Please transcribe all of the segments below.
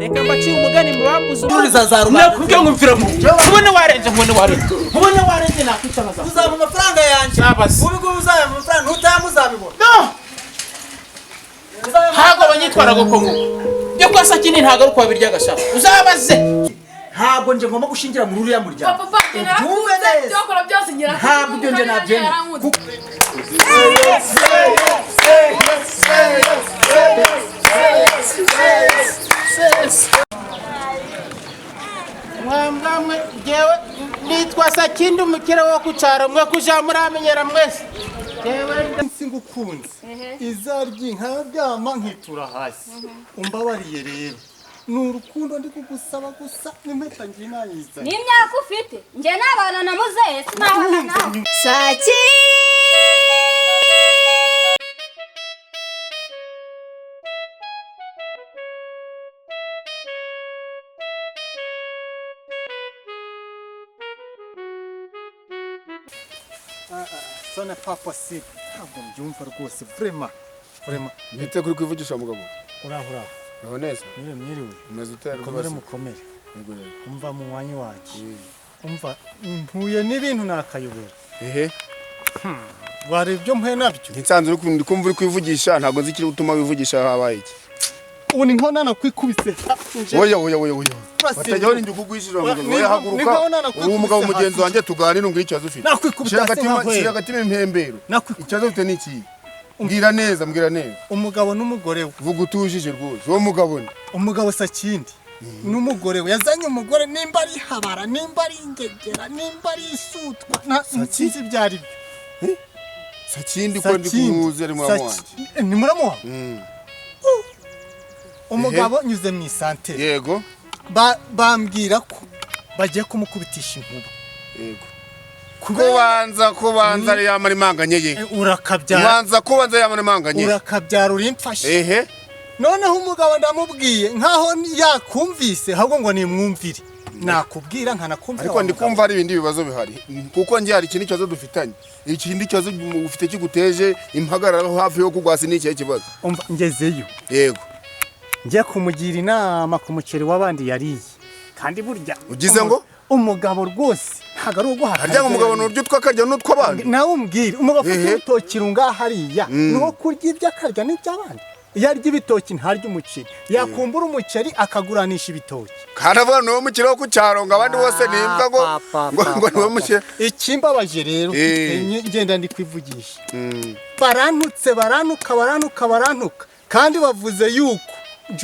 reka mbacira umugani mu bambuze nakubwiye ngo mvira mu ubone warenze nakwica baza uzaba amafaranga yanjye ubiguye uzaba amafaranga utamuzabibona hago abanyitwara gokongo byo kwa Sakindi ntago ari kwabirya gashaka uzabaze ntabwo nje ngomba gushingira mu ruriya muryango papa narakuze byokora byose ngira ntabwo byo nje nabyemera mwamwe jewe nitwa Sakindi umukire wo kucara mwe kuja muramenyera mwese jewe singukunze izaryi nkaryama nkitura hasi umbabariye rero nurukundo ndi kugusaba gusa n'impeta ngiye nayiza ni imyaka ufite nge nabana na muzehe sinabana nawe sone papa si ntabwo mbyumva rwose vraiment Nite kuri kwivugisha mugabo. urahura Naho neza. mwiriwe Umaze utera mukomere rwose. mukomere Yego rero. umva mu mwanya wacu umva mpuye n'ibintu nakayobera Ehe. wari ibyo mpuye nabyo Nsanzwe uri kumva uri kwivugisha ntago nzikiri gutuma wivugisha habaye iki. ubu ni nkona nakwikubise Oya. Batajyaho ndi kugwishira mugabo. Oya haguruka. Uwo mugabo mugenzi wanjye tuganira ngo icyo azufite. nakwikubise Hagati impembero. Icyo azufite ni iki? Mbwira neza. umugabo n'umugore we Vuga utujije rwose. Uwo mugabo ni. umugabo Sakindi n'umugore we yazanye umugore nimba ari habara nimba ari ingegera nimba ari isutwa nsinzi byari byo Sakindi ko ndi kumuzi ari muramu wanjye. ni muramu wawe umugabo nyuze mu isantere Yego. bambwira ko bagiye kumukubitisha inkuba Yego. Kubanza ari yamara imanganye ye. urakabyara urimfashe Ehe. noneho umugabo ndamubwiye nkaho yakumvise ahubwo ngo nimwumvire nakubwira nkanakumvira ariko ndi kumva hari ibindi bibazo bihari kuko ngi hari ikindi kibazo dufitanye ikindi kibazo ufite kiguteje impagarara hafi yo kugwasi n'iki kibazo umva ngezeyo yego ngiye kumugira inama ku muceri w'abandi yariye kandi burya ugize ngo umugabo rwose ntago ari uguhaka harya umugabo n'uryo twakarya n'utwabandi nawe umbwire umugabo ufite urutoki runga hariya no kurya ibyo akarya n'iby'abandi yarya ibitoki ntarya umuceri yakumbura umuceri akaguranisha ibitoki karavuga no muceri wo kucaronga abandi bose nimbwa ngo niwe muceri ikimbabaje rero ngenda ndi kwivugisha baranuka kandi bavuze yuko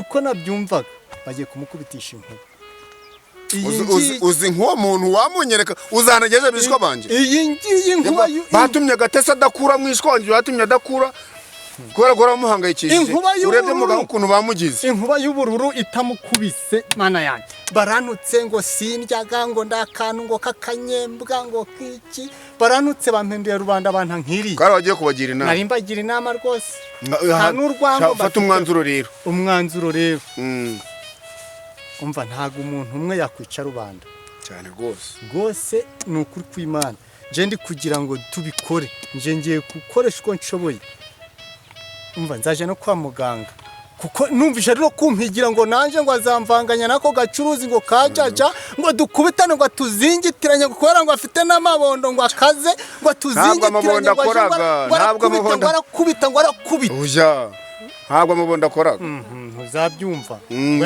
uko nabyumvaga bagiye kumukubitisha inkuba uzi nk'uwo muntu wamunyereka uzanageje bishwa banje iyi ngiyi nkuba batumye gatesa adakura mwishwanje batumye adakura kubera ko ramuhangayikishije urebye mugabo ukuntu bamugize inkuba y'ubururu itamukubise mana yanjye baranutse ngo sindyaga ngo ndakantu ngo kakanyembwa ngo kiki baranutse bampinduye rubanda abantu nkiri kandi bagiye kubagira inama nari mbagira inama rwose nta n'urwango fata umwanzuro rero umva ntago umuntu umwe yakwica rubanda cyane rwose ni ukuri kw'Imana je ndi kugira ngo tubikore nje ngiye gukoresha uko nshoboye umva nzaje no kwa muganga kuko numvise rero kumpigira ngo nanje ngo azamvanganya nako gacuruzi ngo kajaja ngo dukubitane ngo tuzingitiranye kubera ngo afite n'amabondo ngo akaze ngo tuzingitiranye ngo arakubita uja ntabwo amabondo akoraga uzabyumva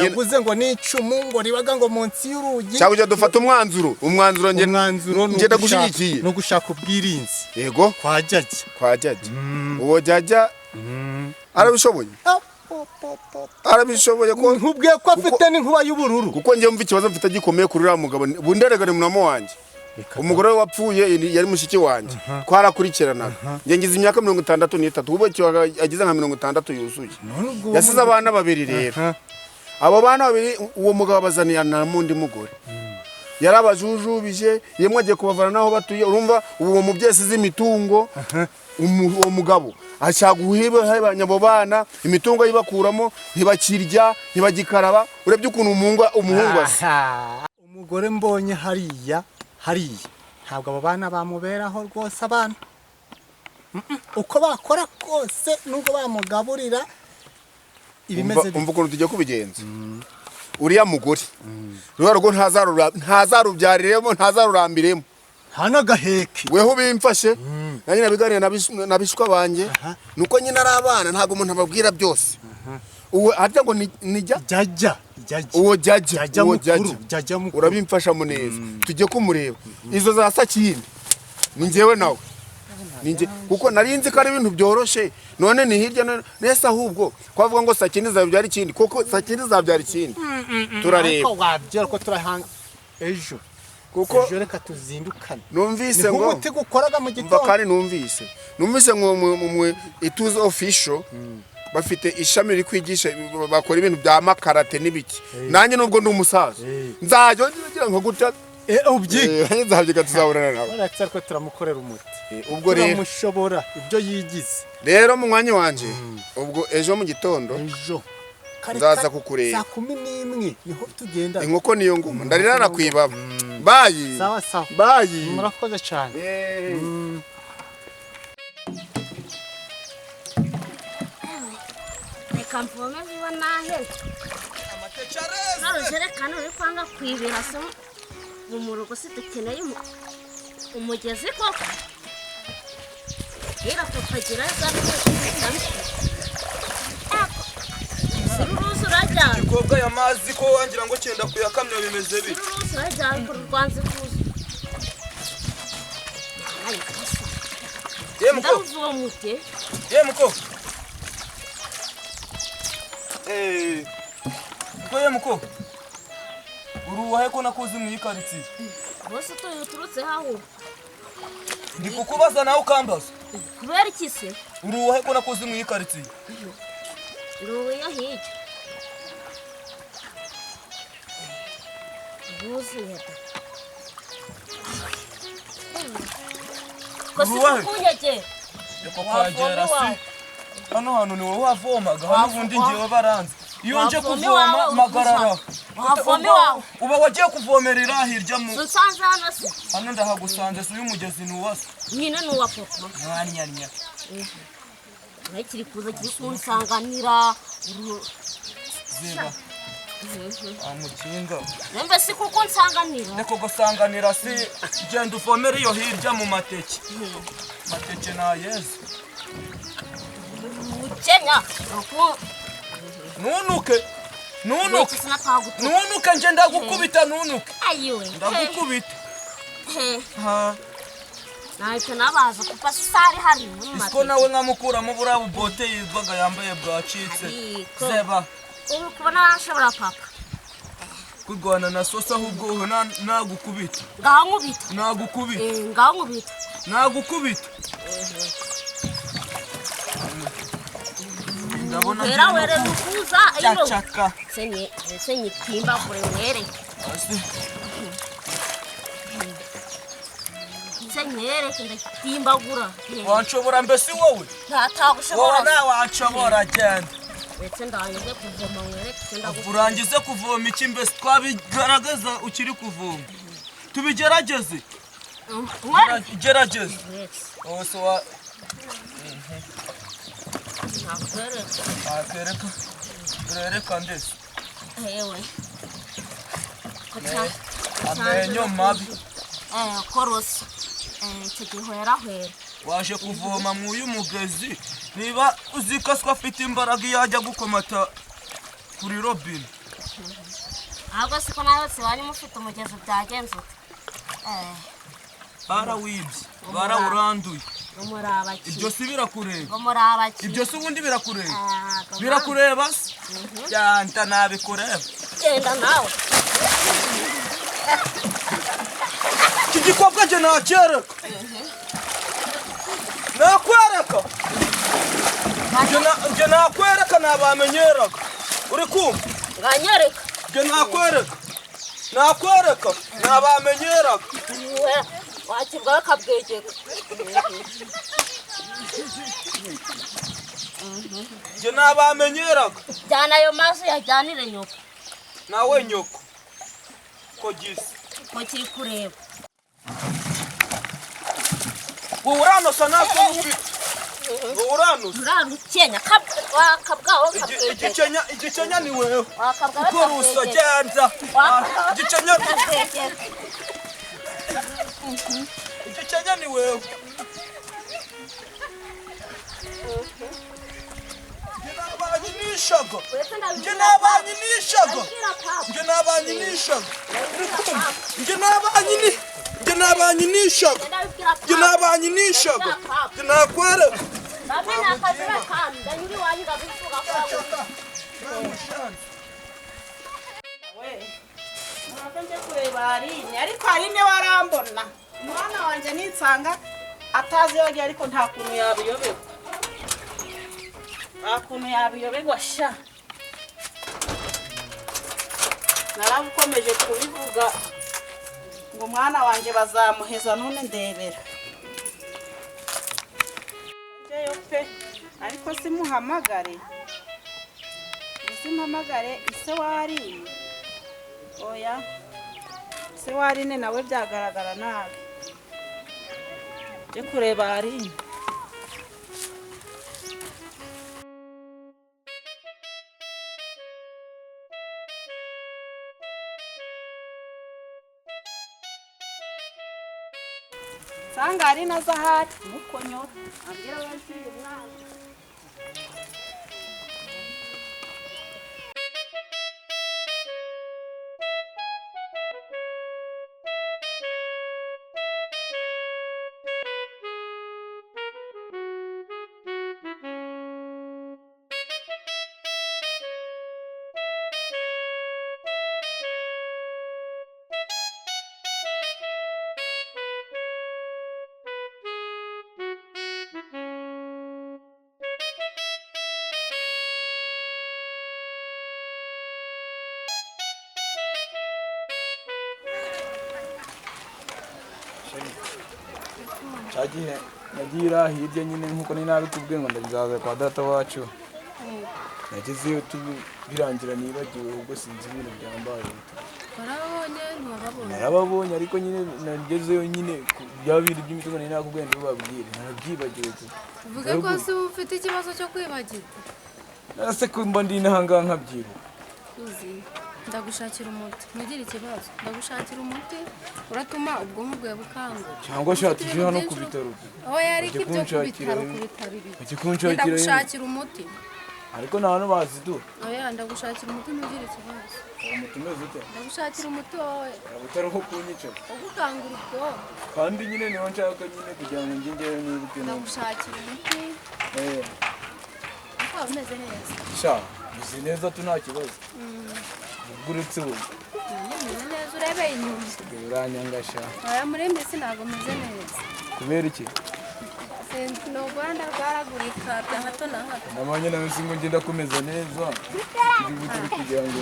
yavuze ngo n'icumu ngo ribaga ngo munsi y'urugi cyangwa dufata umwanzuro ngenda gushigikiye no gushaka ubwirinzi yego kwa jaji uwo jaja arabishoboye ko nkubwiye ko afite n'inkuba y'ubururu kuko ngiye mva ikibazo mfite gikomeye kuri uriya mugabo bunderegane munamo wanjye umugore we wapfuye yari mushiki wanjye twarakurikiranaga ngiye ngize imyaka 63 ubu agize nka 60 yuzuye yasize abana babiri rero abo bana babiri uwo mugabo bazaniye na mundi mugore yarabajujubije yemwe agiye kubavana naho batuye urumva uwo mubyesi z'imitungo uwo mugabo ashaguhibe habanyabo bana imitungo yibakuramo ntibakirya ntibagikaraba urebye ukuntu umuhungu asa umugore mbonye hariya ntabwo abo bana bamuberaho rwose abana uko bakora kose nubwo bamugaburira ibimeze umva ukuntu tujya kubigenza uriya mugore ruba rugo ntazarubyariremo ntazarurambiremo hana gaheke weho bimfashe nanjye nabiganira nabishwa banje nuko nyine ari abana ntago umuntu ababwira byose uwo harya ngo nijya uwo jajja mukuru urabimfasha mu neza tujye kumureba izo za sakindi ni njyewe nawe ninjye kuko narinzi ko ari ibintu byoroshe none ni hirya nese ahubwo kwavuga ngo sakindi zabyara ikindi kuko sakindi zabyara ikindi turareba ko wabyara ko turahanga ejo kuko ejo reka tuzindukane numvise ngo umuti gukoraga mu gitondo bakari numvise ngo mu ituze official bafite ishami riri kwigisha bakora ibintu bya makarate n'ibiki nanjye nubwo ndi umusaza nzajya ngira ngo gutya nzabyiga tuzahurana nawe uretse ko turamukorera umuti ubwo rero turamushobora ibyo yigize rero mu mwanya wanje ubwo ejo mu gitondo ejo nzaza kukureba saa 11 niho tugenda inkoko niyo nguma ndarirara kwibaba bayi sawa bayi murakoze cyane reka mvome vuba nahera narujerekana uri kwanga kwibira se mu rugo si dukeneye umugezi koko rero tukagira siruruzi urajyana ikobwa y'amazi ko wangira ngo cyenda kuyakamya bimeze bite siruruzi urajyana ku rwanzi kuza ndavuga mute muko muko uruwahe ko nakuzi mu ikaritsiye bose turutse haho ndi kukubaza nawe ukambaza kubera iki se uruwahe ko nakuzi mu ikaritsiye ruya hirya buzuye ko si kunyegera reko kwagera si hano hantu ni wowe wavomaga hano ubundi ngewe baranze iyo nje kuvoma magarara uba wagiye kuvomerera hirya mu nsanze hano se hano ndahagusanze si uyu mugezi ni uwase nyine ni uwa papa mwanya kiri kuza kiri kunsanganira ziba amukinga nembe si kuko nsanganira ndeko gusanganira si genda uvomere iyo hirya mu mateke mateke na yezu Kenya nunuke nje ndagukubita nunuke ayiwe ndagukubita nahita nabaza kuko sari hari mu isiko nawe nkamukuramo buriya bubote yitwaga yambaye bwacitse zeba ubu kubona nashobora papa kurwana na sosa ahubwo nagukubita nagukubita ndabona era were rukuza iyo chaka senye timba kure were senyere kenda timbagura wanshobora mbese wowe ntatagushobora wowe nawe wanshobora genda ndetse ndangije kuvoma were kenda urangize kuvoma iki mbese twabigaragaza ukiri kuvoma tubigerageze gerageze ose wa Rereka ndese ewe amenyo mabi korosi hwera waje kuvoma mu uyu mugezi niba uzikaswa afite imbaraga yajya gukomata kuri robine ahubwo siko nawe se wari mufite umugezi byagenze barawibye barawuranduye ibyo si birakureba ibyo si ubundi birakureba se yanta nabikureba genda nawe iki gikobwa nje nakwereka nje nakwereka nabamenyeraga uri kumva nganyereka nje nakwereka nabamenyeraga wakibwa kabwegera nje nabamenyeraga jana ayo mazi yajyanire nyoko nawe nyoko ko gisi ko kiri kureba wowe uranosa natwe ufite Uranuze. Urarukenya wakabwaho Igicenya ni wewe. wakabwaho Uko rusa genda. Igicenya ni wewe. ariko Aline warambona umwana wanje ninsanga atazi yogiye ariko nta kuntu yabiyoberwa sha narabukomeje kubivuga ngo umwana wanje bazamuheza none ndebera jeyo pe ariko simuhamagare ise wari oya se warine nawe byagaragara nabi je kureba Aline sanga Aline azahari mukonyora ambira abashiri umwana Cyagiye nagira hirya nyine nkuko ni nabikubwiye ngo ndazaza kwa data wacu. Nagezeyo birangira nibagiwe ubwo sinzi ibintu byambaye. Narababonye ariko nyine nagezeyo nyine byabiri by'imitungo ni nakubwiye ndubabwire narabyibagiwe. Uvuge ko se ufite ikibazo cyo kwibagirwa. Nase ko mba ndi nahanga nkabyibuka. Uzi ndagushakira umuti mugira ikibazo ndagushakira umuti uratuma ubwonko bwawe bukangura cyangwa shatije hano ku bitaro aho yari kibyo ku bitaro ndagushakira umuti ariko nta bazi du oya ndagushakira umuti mugira ikibazo umuti meze ute ndagushakira umuti wowe utari nko kunyica ugukangura ubwonko kandi nyine niho nshaka nyine kugira ngo ngingere nibuke ndagushakira umuti ukaba umeze neza sha uzi neza tu nta kibazo uretse wowe umeze neza urebeye inyuma uranyangasha aya murembe sinago meze neza kubera iki no Rwanda rwaragurika bya hato na hato namanye nawe singo ngenda kumeza neza ibiti kugira ngo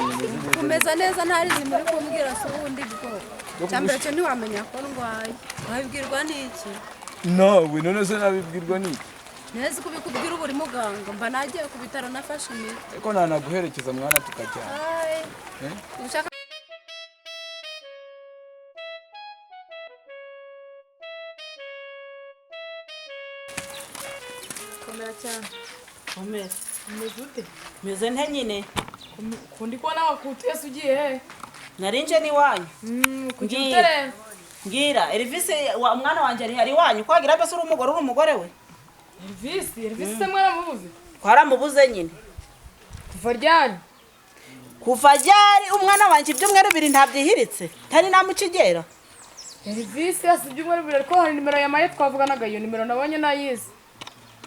kumeza neza ntari zimuri kumbwira so ubundi bwo cyambere cyo ntiwamenya ko ndwaye wabibwirwa n'iki nawe none se nabibwirwa n'iki neza kubikubwira uburi muganga mba nagiye ku bitaro nafashe imiti ariko nanaguherekeza mwana tukajyana ushaka komera cyane komera meze meze nte nyine kundi ko nawe kutese ugiye he narinje ni wanyu kugitere ngira Elvis mwana wanje ari wanyu kwagira bese uri umugore we Elvis se mwana mubuze twaramubuze nyine kuva ryari umwana wanje ibyumweru bibiri ntabyihiritse tani namukigera Elvis ibyumweru bibiri ariko hari nimero ya maye twavuganaga iyo nimero nabonye nayizi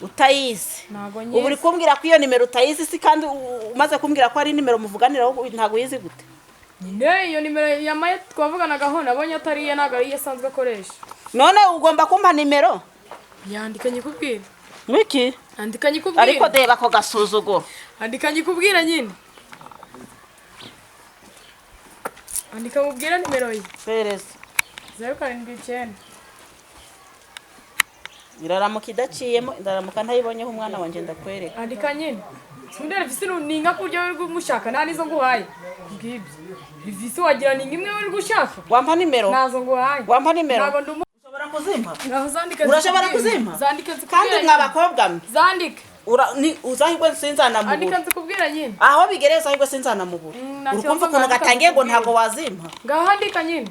utayizi ubu uri kumbwira ko iyo nimero utayizi si kandi umaze kumbwira ko ari nimero muvuganiraho ntago yizi gute nyine iyo nimero ya maye twavuganagaho nabonye atari iye ntago ari isanzwe akoresha none ugomba kumpa nimero yandikanye kubwira Wiki? Andikanye kubwira. Ariko deba ko gasuzuguro. Andikanye kubwira nyine. Andika mubwira nimero ye. Perez. 079. Iraramuka idaciyemo ndaramuka ntayibonyeho umwana wanje ndakwereka. Andika nyine. Sundere visi ninga kurya uri gushaka nta nizo nguhaye. Ngibyo. Visi wagira ninga imwe uri gushaka. Wampa nimero. Nazo nguhaye. Wampa nimero. Nago ndumu ushobora kuzimpa ngaho zandika urashobora kuzimpa zandika kandi mwabakobwa mwe zandika uzahigwe sinzanamubura andika nzikubwira nyine aho bigereza ahigwe sinzanamubura urukumva ukuntu gatangiye ngo ntabwo wazimpa ngaho andika nyine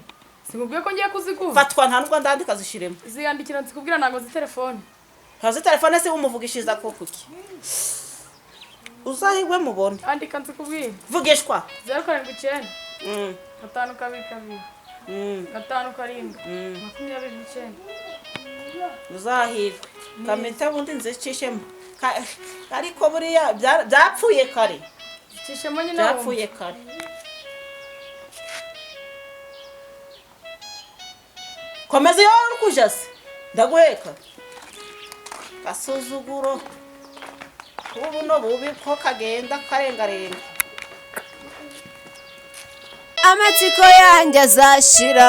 sikubwiye ko ngiye kuzikuza fatwa nta nubwo ndandika zishiremo ziyandikira nzikubwira ntabwo zi telefone ntazi telefone se umuvugishiriza ko kuki uzahigwe mubona andika nzikubwira vugishwa 079 5 2 2 5 7 29 uzahirwe kamita bundi nzicishemo ariko buriya byapfuye kare zicishemo nyine byapfuye kare komeza iyo uri kuja se ndaguheka gasuzuguro ubu no bubi ko kagenda karengarenga amatsiko yanjye azashira